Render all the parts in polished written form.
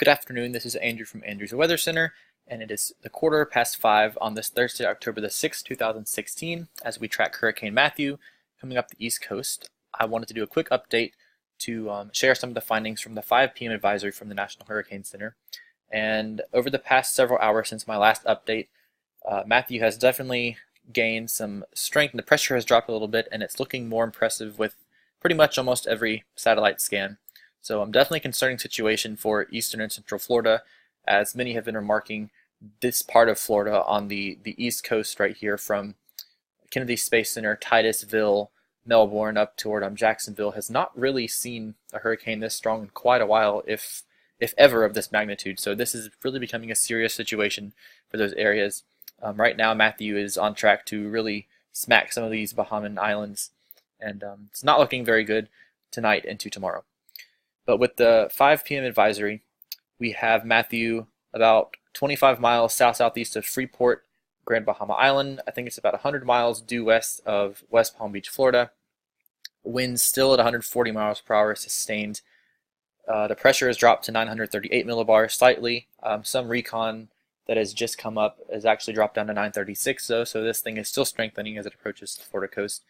Good afternoon, this is Andrew from Andrew's Weather Center, and it is the 5:15 on this Thursday, October the 6th, 2016, as we track Hurricane Matthew coming up the East Coast. I wanted to do a quick update to share some of the findings from the 5 p.m. advisory from the National Hurricane Center. And over the past several hours since my last update, Matthew has definitely gained some strength, and the pressure has dropped a little bit, and it's looking more impressive with pretty much almost every satellite scan. So definitely a concerning situation for eastern and central Florida, as many have been remarking. This part of Florida on the east coast right here from Kennedy Space Center, Titusville, Melbourne up toward Jacksonville has not really seen a hurricane this strong in quite a while, if ever, of this magnitude. So this is really becoming a serious situation for those areas. Right now Matthew is on track to really smack some of these Bahamian islands, and it's not looking very good tonight into tomorrow. But with the 5 p.m. advisory, we have Matthew about 25 miles south-southeast of Freeport, Grand Bahama Island. I think it's about 100 miles due west of West Palm Beach, Florida. Winds still at 140 miles per hour sustained. The pressure has dropped to 938 millibars slightly. Some recon that has just come up has actually dropped down to 936 though, so this thing is still strengthening as it approaches the Florida coast.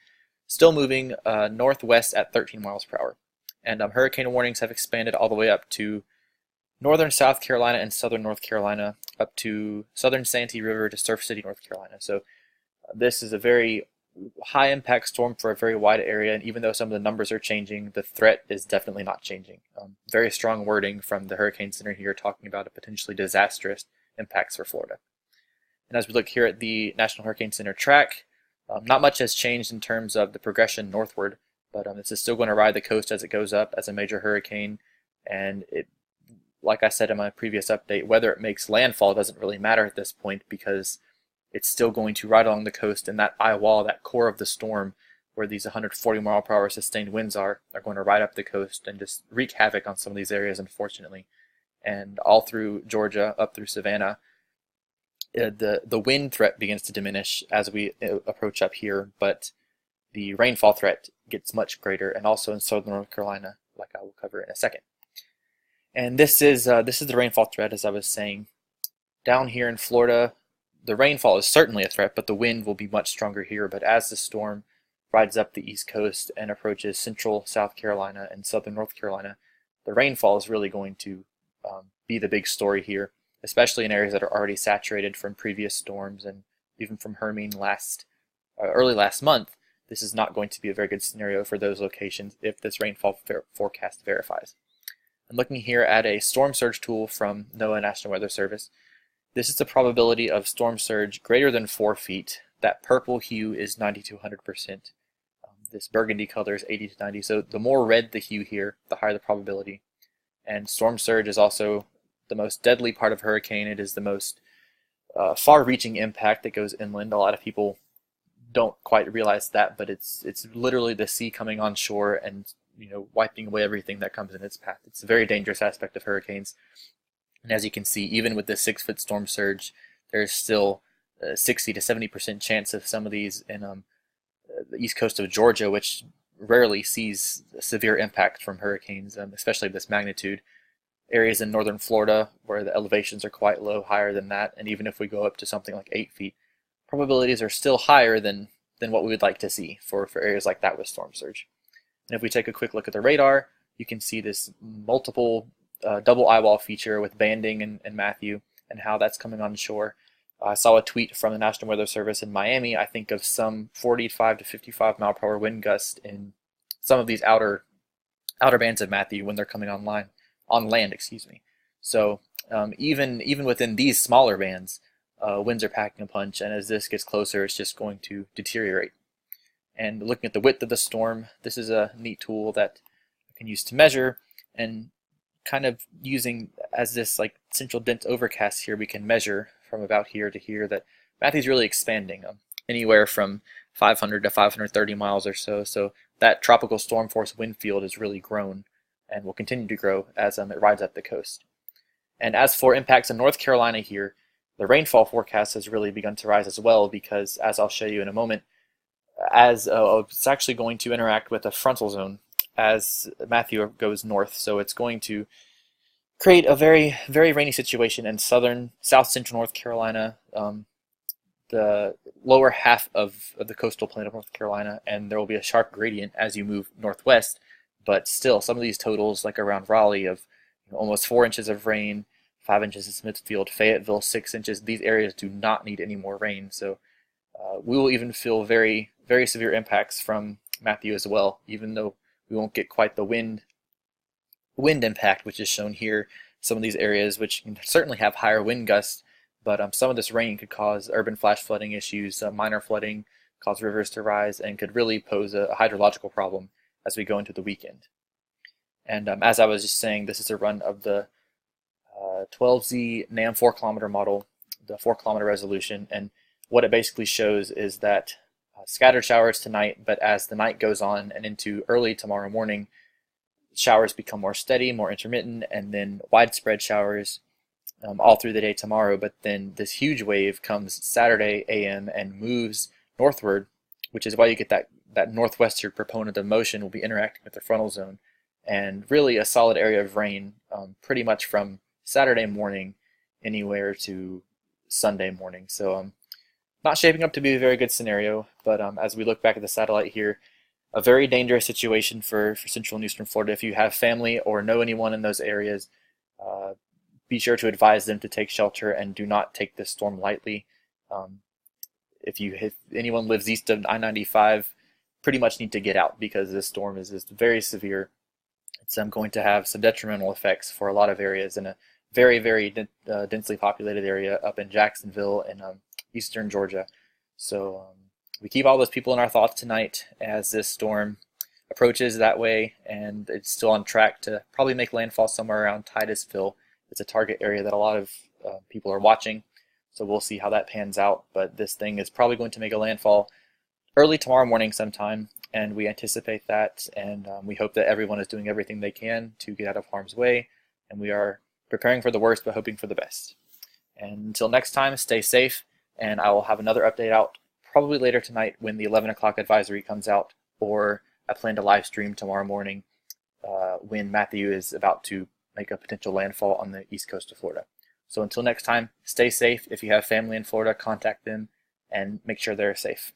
Still moving northwest at 13 miles per hour. And hurricane warnings have expanded all the way up to northern South Carolina and southern North Carolina, up to southern Santee River to Surf City, North Carolina. So this is a very high impact storm for a very wide area, and even though some of the numbers are changing, the threat is definitely not changing. Very strong wording from the Hurricane Center here talking about a potentially disastrous impacts for Florida. And as we look here at the National Hurricane Center track, not much has changed in terms of the progression northward. But this is still going to ride the coast as it goes up as a major hurricane, and it, like I said in my previous update, whether it makes landfall doesn't really matter at this point, because it's still going to ride along the coast, and that eye wall, that core of the storm, where these 140 mile per hour sustained winds are going to ride up the coast and just wreak havoc on some of these areas, unfortunately. And all through Georgia, up through Savannah, the wind threat begins to diminish as we approach up here, but the rainfall threat gets much greater, and also in southern North Carolina, like I will cover in a second. And this is the rainfall threat, as I was saying. Down here in Florida, the rainfall is certainly a threat, but the wind will be much stronger here. But as the storm rides up the east coast and approaches central South Carolina and southern North Carolina, the rainfall is really going to be the big story here, especially in areas that are already saturated from previous storms and even from Hermine early last month. This is not going to be a very good scenario for those locations if this rainfall forecast verifies. I'm looking here at a storm surge tool from NOAA National Weather Service. This is the probability of storm surge greater than 4 feet. That purple hue is 90 to 100%. This burgundy color is 80 to 90. So the more red the hue here, the higher the probability. And storm surge is also the most deadly part of hurricane. It is the most far-reaching impact that goes inland. A lot of people don't quite realize that, but it's literally the sea coming on shore and wiping away everything that comes in its path. It's a very dangerous aspect of hurricanes, and as you can see, even with the 6-foot storm surge, there's still a 60 to 70% chance of some of these in the east coast of Georgia, which rarely sees severe impact from hurricanes, especially of this magnitude. Areas in northern Florida where the elevations are quite low, higher than that, and even if we go up to something like 8 feet, probabilities are still higher than what we would like to see for areas like that with storm surge. And if we take a quick look at the radar, you can see this multiple double eyewall feature with banding and Matthew and how that's coming on shore. I saw a tweet from the National Weather Service in Miami, I think, of some 45 to 55 mile per hour wind gust in some of these outer bands of Matthew when they're coming on land. So even within these smaller bands, winds are packing a punch, and as this gets closer, it's just going to deteriorate. And looking at the width of the storm, this is a neat tool that I can use to measure, and kind of using as this like central dense overcast here, we can measure from about here to here that Matthew's really expanding, anywhere from 500 to 530 miles or so. So that tropical storm force wind field has really grown and will continue to grow as it rides up the coast. And as for impacts in North Carolina here, the rainfall forecast has really begun to rise as well, because as I'll show you in a moment, as it's actually going to interact with a frontal zone as Matthew goes north. So it's going to create a very, very rainy situation in south central North Carolina, the lower half of the coastal plain of North Carolina, and there will be a sharp gradient as you move northwest. But still, some of these totals, like around Raleigh, of almost 4 inches of rain, 5 inches in Smithfield, Fayetteville, 6 inches. These areas do not need any more rain. So we will even feel very, very severe impacts from Matthew as well, even though we won't get quite the wind impact, which is shown here. Some of these areas, which can certainly have higher wind gusts, but some of this rain could cause urban flash flooding issues, minor flooding, cause rivers to rise, and could really pose a hydrological problem as we go into the weekend. And as I was just saying, this is a run of the 12Z NAM 4-kilometer model, the 4-kilometer resolution, and what it basically shows is that scattered showers tonight, but as the night goes on and into early tomorrow morning, showers become more steady, more intermittent, and then widespread showers all through the day tomorrow. But then this huge wave comes Saturday AM and moves northward, which is why you get that northwestern proponent of motion will be interacting with the frontal zone, and really a solid area of rain pretty much from Saturday morning anywhere to Sunday morning. So not shaping up to be a very good scenario, but as we look back at the satellite here, a very dangerous situation for central and eastern Florida. If you have family or know anyone in those areas, be sure to advise them to take shelter and do not take this storm lightly. If anyone lives east of I-95, pretty much need to get out because this storm is very severe. It's going to have some detrimental effects for a lot of areas in a very, very densely populated area up in Jacksonville and eastern Georgia. So we keep all those people in our thoughts tonight as this storm approaches that way, and it's still on track to probably make landfall somewhere around Titusville. It's a target area that a lot of people are watching, so we'll see how that pans out. But this thing is probably going to make a landfall early tomorrow morning sometime, and we anticipate that, and we hope that everyone is doing everything they can to get out of harm's way, and we are preparing for the worst but hoping for the best. And until next time, stay safe, and I will have another update out probably later tonight when the 11 o'clock advisory comes out, or I plan to live stream tomorrow morning when Matthew is about to make a potential landfall on the east coast of Florida. So until next time, stay safe. If you have family in Florida, contact them and make sure they're safe.